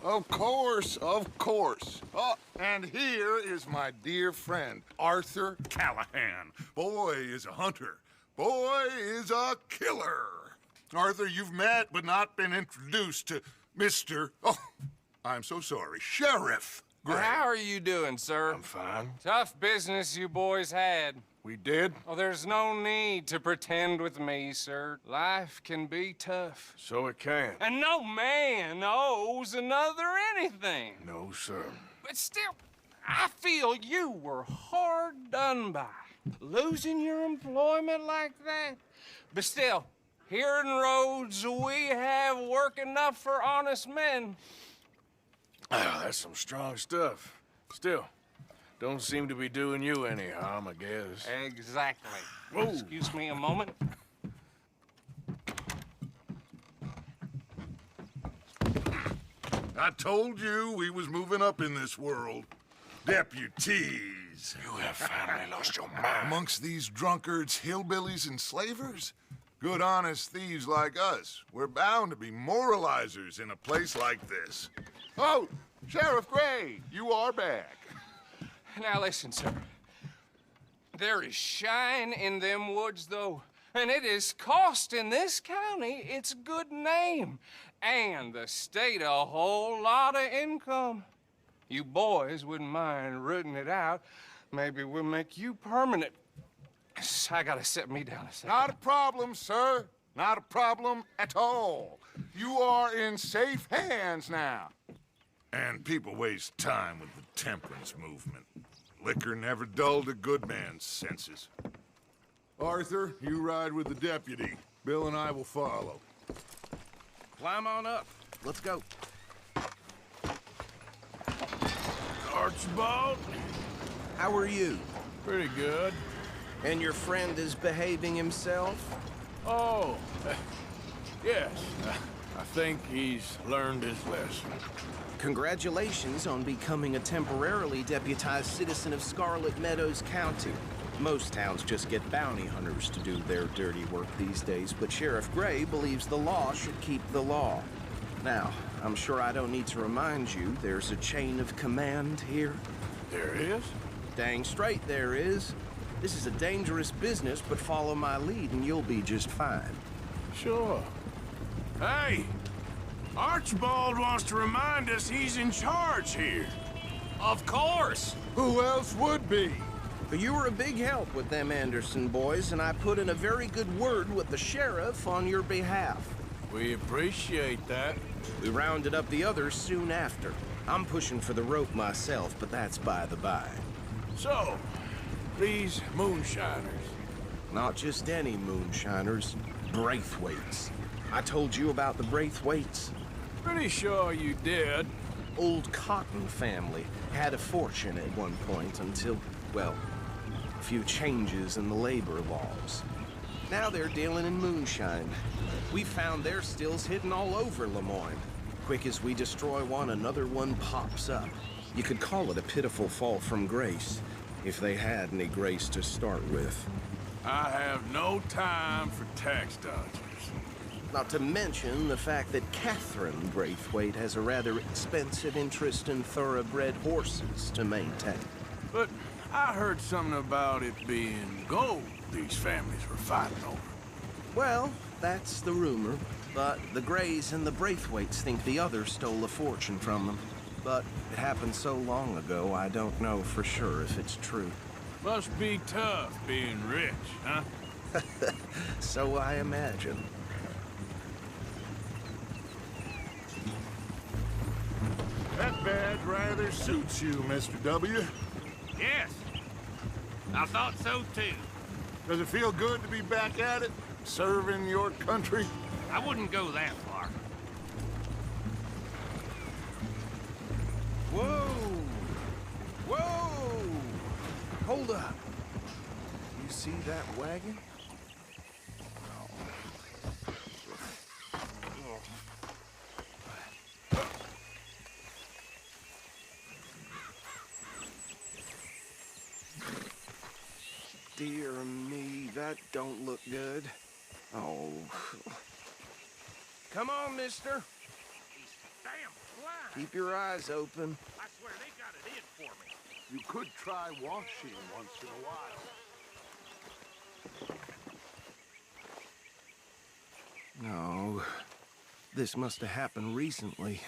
Of course, of course. Oh, and here is my dear friend, Arthur Callahan. Boy is a hunter. Boy is a killer. Arthur, you've met but not been introduced to Mr. Oh, I'm so sorry, Sheriff Gray. How are you doing, sir? I'm fine. Tough business you boys had. We did? Oh, there's no need to pretend with me, sir. Life can be tough. So it can. And no man owes another anything. No, sir. But still, I feel you were hard done by. Losing your employment like that. But still, here in Rhodes, we have work enough for honest men. Oh, that's some strong stuff. Still, don't seem to be doing you any harm, I guess. Exactly. Whoa. Excuse me a moment. I told you we was moving up in this world. Deputies. You have finally lost your mind. Amongst these drunkards, hillbillies, and slavers? Good, honest thieves like us. We're bound to be moralizers in a place like this. Oh, Sheriff Gray, you are back. Now listen, sir. There is shine in them woods, though. And it is costing this county its good name. And the state a whole lot of income. You boys wouldn't mind rooting it out. Maybe we'll make you permanent. I gotta set me down a second. Not a problem, sir. Not a problem at all. You are in safe hands now. And people waste time with the temperance movement. Liquor never dulled a good man's senses. Arthur, you ride with the deputy. Bill and I will follow. Climb on up. Let's go. Archibald? How are you? Pretty good. And your friend is behaving himself? Oh, yes. I think he's learned his lesson. Congratulations on becoming a temporarily deputized citizen of Scarlet Meadows County. Most towns just get bounty hunters to do their dirty work these days, but Sheriff Gray believes the law should keep the law. Now, I'm sure I don't need to remind you there's a chain of command here. There is? Dang straight there is. This is a dangerous business, but follow my lead and you'll be just fine. Sure. Hey! Archibald wants to remind us he's in charge here. Of course! Who else would be? But you were a big help with them Anderson boys, and I put in a very good word with the sheriff on your behalf. We appreciate that. We rounded up the others soon after. I'm pushing for the rope myself, but that's by the by. So, these moonshiners. Not just any moonshiners, Braithwaites. I told you about the Braithwaites. Pretty sure you did. Old Cotton family had a fortune at one point until, well, a few changes in the labor laws. Now they're dealing in moonshine. We found their stills hidden all over Lemoyne. Quick as we destroy one, another one pops up. You could call it a pitiful fall from grace, if they had any grace to start with. I have no time for tax dodgers. Not to mention the fact that Catherine Braithwaite has a rather expensive interest in thoroughbred horses to maintain. But I heard something about it being gold these families were fighting over. Well, that's the rumor. But the Grays and the Braithwaites think the others stole a fortune from them. But it happened so long ago, I don't know for sure if it's true. Must be tough being rich, huh? So I imagine. That badge rather suits you, Mr. W. Yes. I thought so, too. Does it feel good to be back at it, serving your country? I wouldn't go that far. Whoa! Whoa! Hold up. You see that wagon? Dear me, that don't look good. Oh. Come on, mister. Damn fly. Keep your eyes open. I swear they got it in for me. You could try washing once in a while. No, this must have happened recently.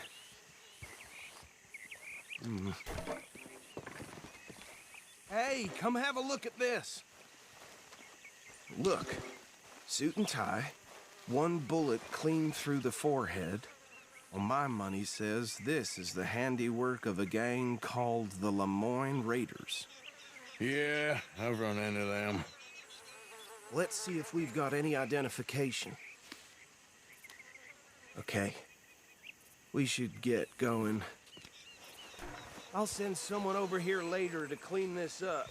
Hey, come have a look at this. Look, suit and tie, one bullet clean through the forehead. Well, my money says this is the handiwork of a gang called the Lemoyne Raiders. Yeah, I've run into them. Let's see if we've got any identification. Okay. We should get going. I'll send someone over here later to clean this up.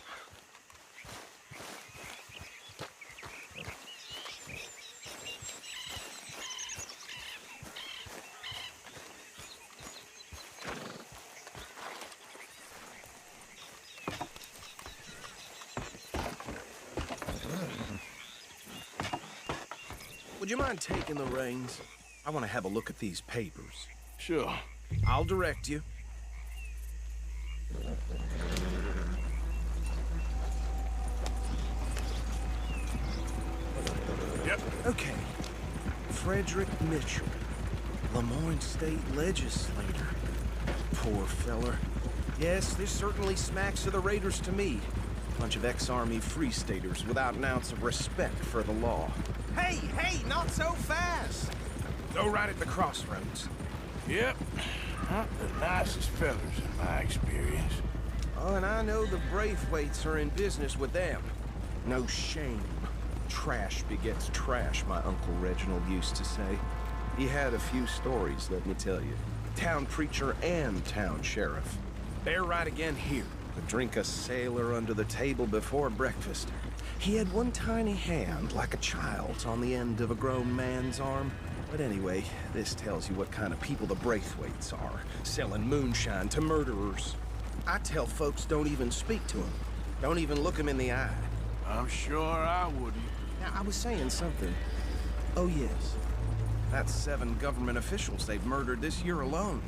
Would you mind taking the reins? I want to have a look at these papers. Sure. I'll direct you. Yep. Okay. Frederick Mitchell, Lemoyne State Legislator. Poor feller. Yes, this certainly smacks of the Raiders to me. Bunch of ex-Army Free Staters without an ounce of respect for the law. Hey, not so fast! Go right at the crossroads. Yep. Not the nicest fellas in my experience. Oh, and I know the Braithwaites are in business with them. No shame. Trash begets trash, my Uncle Reginald used to say. He had a few stories, let me tell you. Town preacher and town sheriff. They're right again here. Would drink a sailor under the table before breakfast. He had one tiny hand, like a child's, on the end of a grown man's arm. But anyway, this tells you what kind of people the Braithwaites are, selling moonshine to murderers. I tell folks don't even speak to them. Don't even look them in the eye. I'm sure I wouldn't. Now, I was saying something. Oh, yes. That's 7 government officials they've murdered this year alone.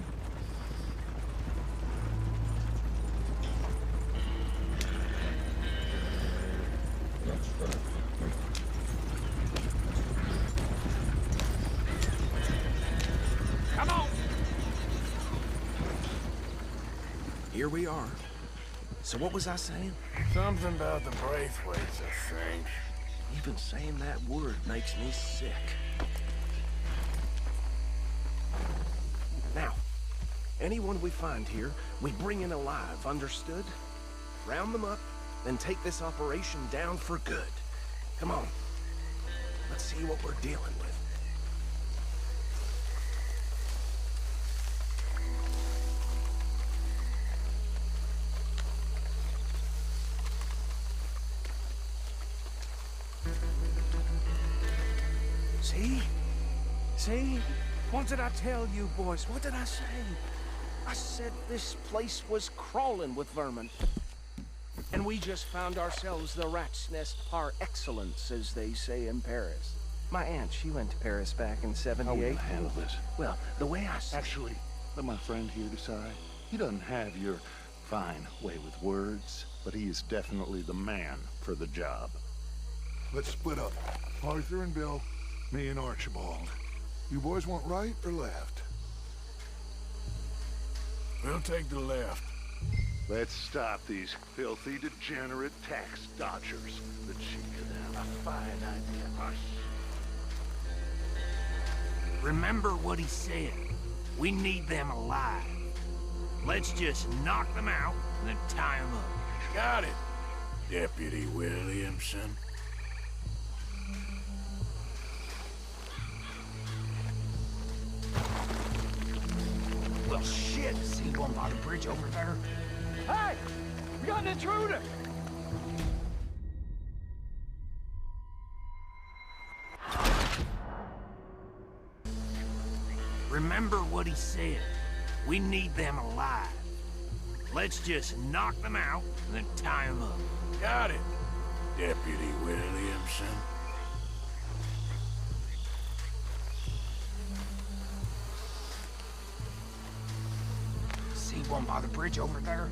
Come on! Here we are. So what was I saying? Something about the Braithwaites, I think. Even saying that word makes me sick. Now, anyone we find here, we bring in alive, understood? Round them up, then take this operation down for good. Come on. Let's see what we're dealing with. See? See? What did I tell you, boys? What did I say? I said this place was crawling with vermin. And we just found ourselves the rat's nest par excellence, as they say in Paris. My aunt, she went to Paris back in '78. How will you handle this? Well, the way I see Actually, let my friend here decide. He doesn't have your fine way with words, but he is definitely the man for the job. Let's split up. Arthur and Bill, me and Archibald. You boys want right or left? We'll take the left. Let's stop these filthy, degenerate tax dodgers. The chief of them. A fine idea. Remember what he said. We need them alive. Let's just knock them out and then tie them up. Got it, Deputy Williamson. Well, shit. See one by the bridge over there? Hey! We got an intruder! Remember what he said. We need them alive. Let's just knock them out and then tie them up. Got it, Deputy Williamson. one by the bridge over there?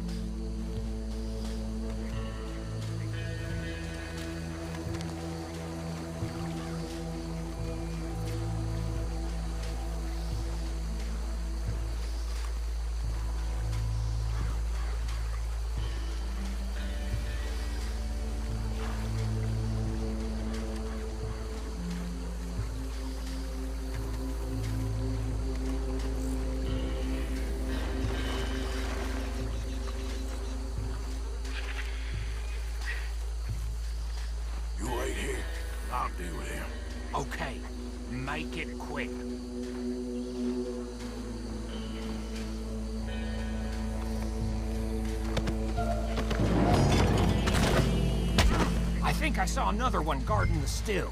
I'll deal with him. Okay, make it quick. I think I saw another one guarding the still.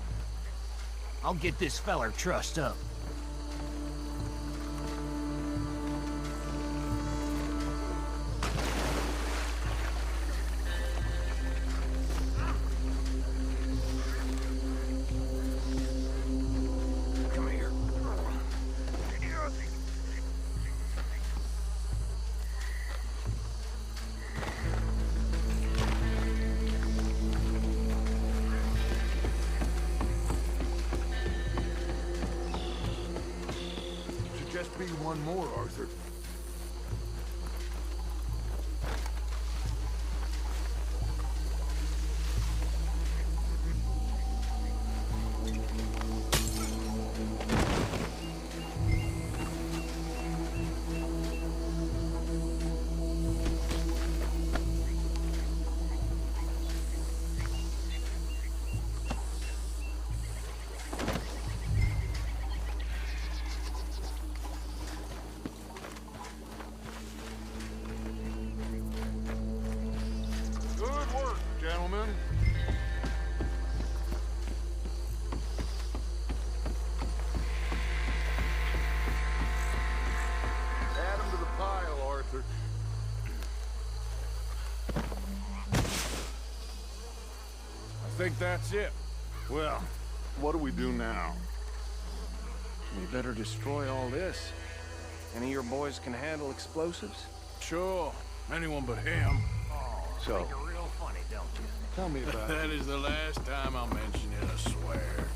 I'll get this feller trussed up. Just be one more, Arthur. Gentlemen. Add them to the pile, Arthur. I think that's it. Well, what do we do now? We better destroy all this. Any of your boys can handle explosives? Sure. Anyone but him. So, think you're real funny, don't you? Tell me about it. That is the last time I'll mention it, I swear.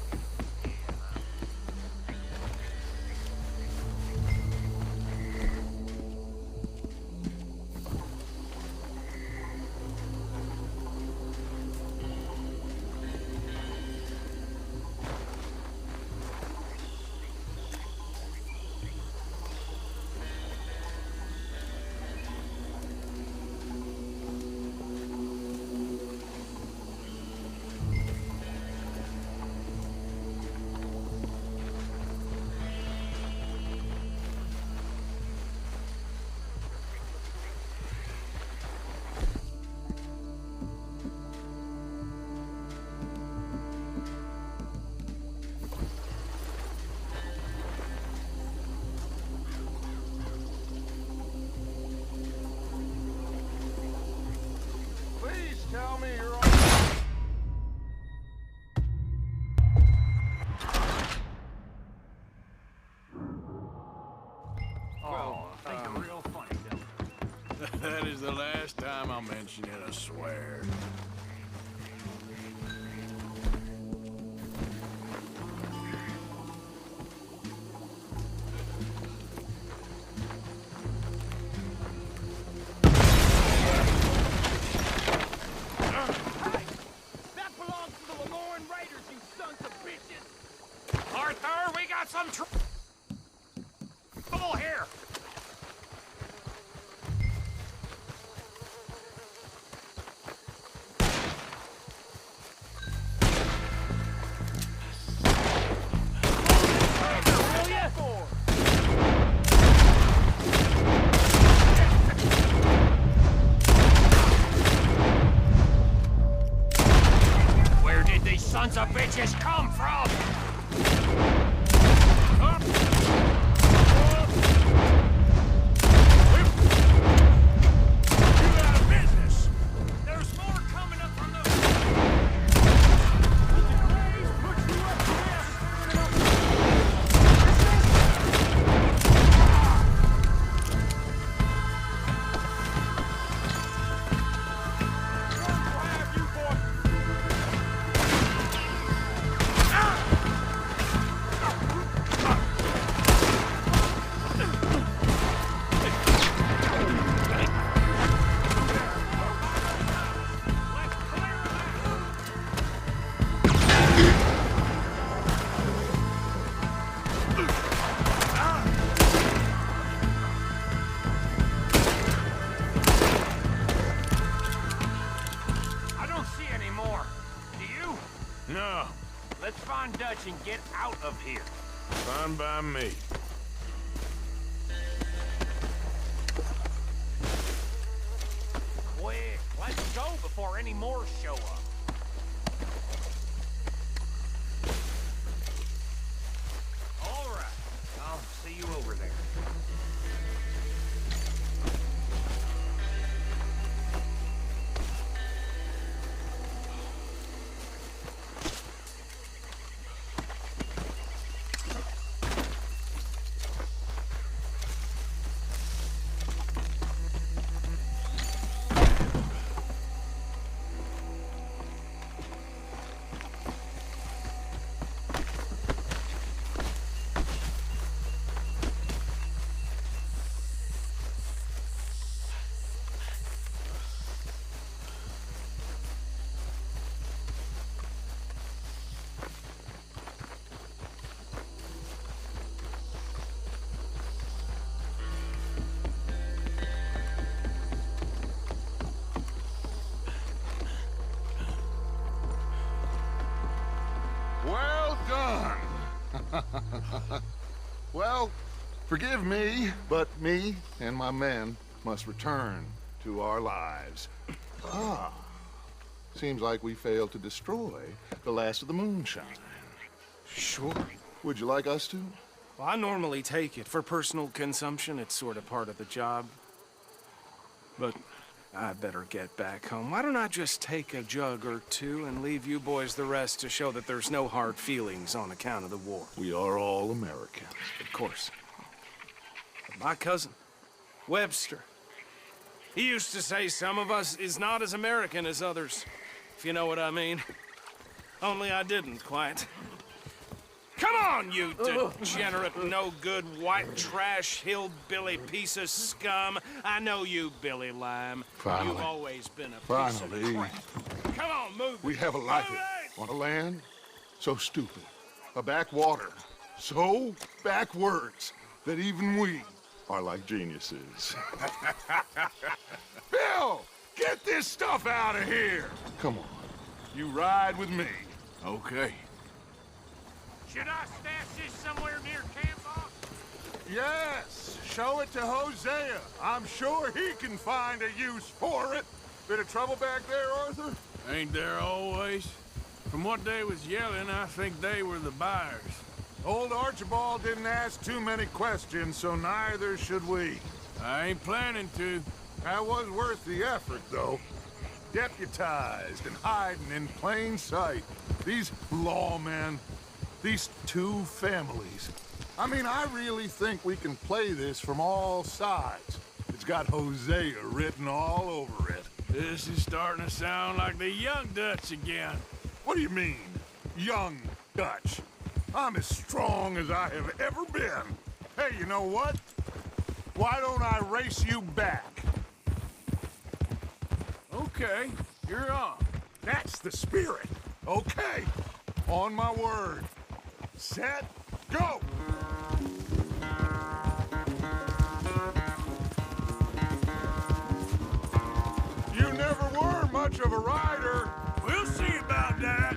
Tell me you're all... Think you're real funny, don't you? That is the last time I'll mention it, I swear. Arthur, we got some trouble here. Where did these sons of bitches come from? Von Dutch and get out of here. Fine by me. Quick, let's go before any more show up. All right, I'll see you over there. Well done. Well, forgive me, but me and my men must return to our lives. Ah, seems like we failed to destroy the last of the moonshine. Sure. Would you like us to? Well, I normally take it. For personal consumption, it's sort of part of the job. But I better get back home. Why don't I just take a jug or two and leave you boys the rest to show that there's no hard feelings on account of the war? We are all Americans. Of course. But my cousin, Webster, he used to say some of us is not as American as others, if you know what I mean. Only I didn't quite. Come on, you degenerate, no-good, white trash, hillbilly piece of scum. I know you, Billy Lime. Finally. You've always been a piece of Finally. crap. Come on, move. We have a life on a land so stupid, a backwater so backwards that even we are like geniuses. Bill, get this stuff out of here. Come on, you ride with me. Okay. Should I stash this somewhere near camp, boss? Yes, show it to Hosea. I'm sure he can find a use for it. Bit of trouble back there, Arthur? Ain't there always? From what they was yelling, I think they were the buyers. Old Archibald didn't ask too many questions, so neither should we. I ain't planning to. That was worth the effort, though. Deputized and hiding in plain sight. These lawmen, these two families. I mean, I really think we can play this from all sides. It's got Hosea written all over it. This is starting to sound like the young Dutch again. What do you mean, young Dutch? I'm as strong as I have ever been. Hey, you know what? Why don't I race you back? Okay, you're on. That's the spirit. Okay, on my word. Set, go! You never were much of a rider. We'll see about that.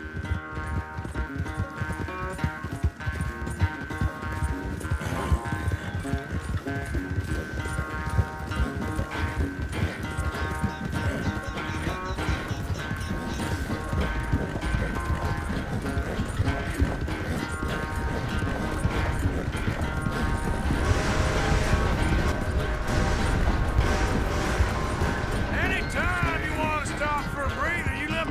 Anytime you want to stop for a breather, you let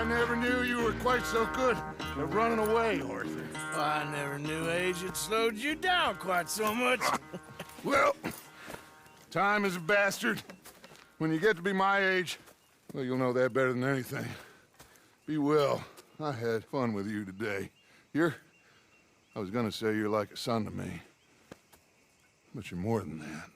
I never knew you were quite so good at running away, Arthur. I never knew age had slowed you down quite so much. Well, time is a bastard. When you get to be my age, well, you'll know that better than anything. Be well. I had fun with you today. I was gonna say you're like a son to me. But you're more than that.